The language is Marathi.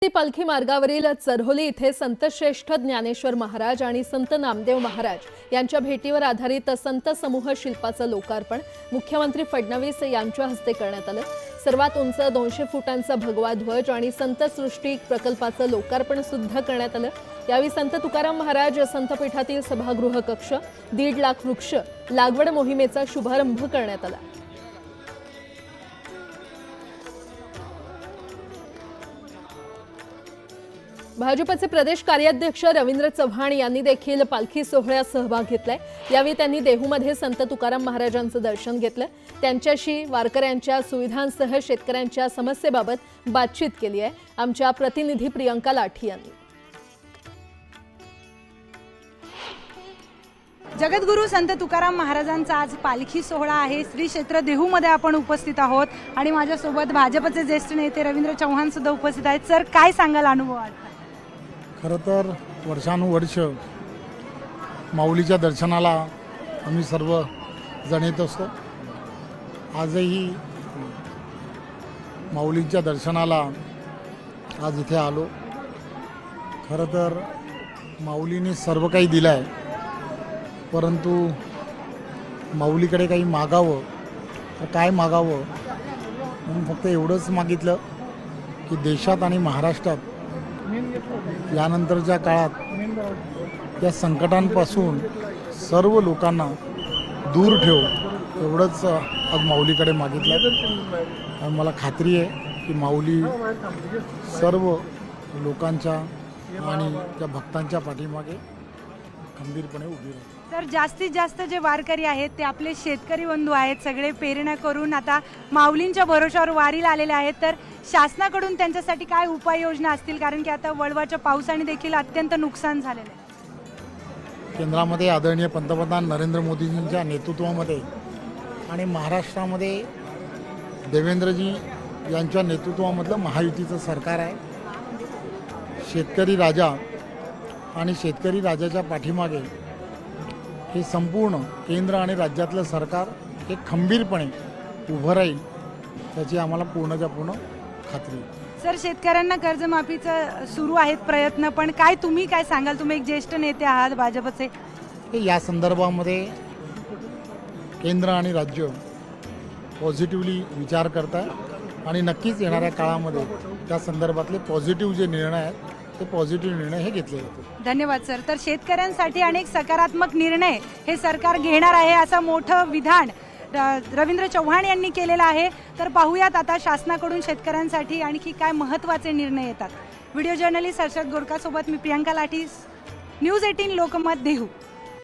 पालखी मार्गावरील चरहोली इथे संत श्रेष्ठ ज्ञानेश्वर महाराज आणि संत नामदेव महाराज यांच्या भेटीवर आधारित संत समूह शिल्पाचं लोकार्पण मुख्यमंत्री फडणवीस यांच्या हस्ते करण्यात आलं। सर्वात उंच 200 फुटांचा भगवा ध्वज आणि संत सृष्टी प्रकल्पाचं लोकार्पण सुद्धा करण्यात आलं। यावेळी संत तुकाराम महाराज संतपीठातील सभागृह कक्ष 1.5 लाख वृक्ष लागवड मोहिमेचा शुभारंभ करण्यात आला। भाजपचे प्रदेश कार्याध्यक्ष रवींद्र चव्हाण यांनी देखील पालखी सोहळ्यात सहभाग घेतलाय। यावेळी त्यांनी देहूमध्ये संत तुकाराम महाराजांचं दर्शन घेतलं। त्यांच्याशी वारकऱ्यांच्या सुविधांसह शेतकऱ्यांच्या समस्येबाबत बातचीत केली आहे। आमच्या प्रतिनिधी प्रियंका लाठी यांनी। जगद्गुरू संत तुकाराम महाराजांचा आज पालखी सोहळा आहे। श्री क्षेत्र देहूमध्ये आपण उपस्थित आहोत आणि माझ्यासोबत भाजपचे ज्येष्ठ नेते रवींद्र चव्हाण सुद्धा उपस्थित आहेत। सर, काय सांगाल अनुभव आजचा? खरं तर वर्षानुवर्ष माऊलीच्या दर्शनाला आम्ही सर्व जण येत असतो। आजही माऊलीच्या दर्शनाला आज इथे आलो। खरं तर माऊलीने सर्व काही दिलं आहे, परंतु माऊलीकडे काही मागावं तर काय मागावं म्हणून फक्त एवढंच मागितलं की देशात आणि महाराष्ट्रात यानंतरच्या काळात या संकटांपासून सर्व लोकांना दूर ठेव, एवढंच आज माऊलीकडे मागितलं। आणि मला खात्री आहे की माऊली सर्व लोकांच्या आणि त्या भक्तांच्या पाठीमागे खंबीरपणे उभी राहते। तर जास्तीत जास्त जे वारकरी आहेत ते आपले शेतकरी बंधू आहेत। सगळे प्रेरणा करून आता माऊलींच्या भरोशावर वारीला आलेले आहेत। तर शासनाकडून त्यांच्यासाठी काय उपाययोजना असतील, कारण की आता वळवाच्या पावसाने देखील अत्यंत नुकसान झालेलं आहे। केंद्रामध्ये आदरणीय पंतप्रधान नरेंद्र मोदीजींच्या नेतृत्वामध्ये आणि महाराष्ट्रामध्ये देवेंद्रजी यांच्या नेतृत्वामधलं महायुतीचं सरकार आहे। शेतकरी राजा आणि शेतकरी राजाच्या पाठीमागे हे संपूर्ण केंद्र आणि राज्यातलं सरकार हे खंबीरपणे उभं राहील, त्याची आम्हाला पूर्णच्या पूर्ण खात्री आहे। सर, शेतकऱ्यांना कर्जमाफीचं सुरू आहेत प्रयत्न, पण तुम्ही काय सांगाल? तुम्ही एक ज्येष्ठ नेते आहात भाजपचे। या संदर्भामध्ये केंद्र आणि राज्य पॉझिटिव्हली विचार करतात आणि नक्कीच येणाऱ्या काळामध्ये त्या संदर्भातले पॉझिटिव्ह जे निर्णय आहेत ते पॉझिटिव्ह निर्णय हे घेतले जातात। धन्यवाद सर। तर शेतकऱ्यांसाठी अनेक सकारात्मक निर्णय हे सरकार घेणार आहे असं मोठं विधान रवींद्र चव्हाण यांनी केलेलं आहे। तर पाहूयात आता शासनाकडून शेतकऱ्यांसाठी आणखी काय महत्त्वाचे निर्णय येतात। व्हिडिओ जर्नलिस्ट हर्षद गोरका सोबत मी प्रियंका लाठी, न्यूज 18 लोकमत, देहू।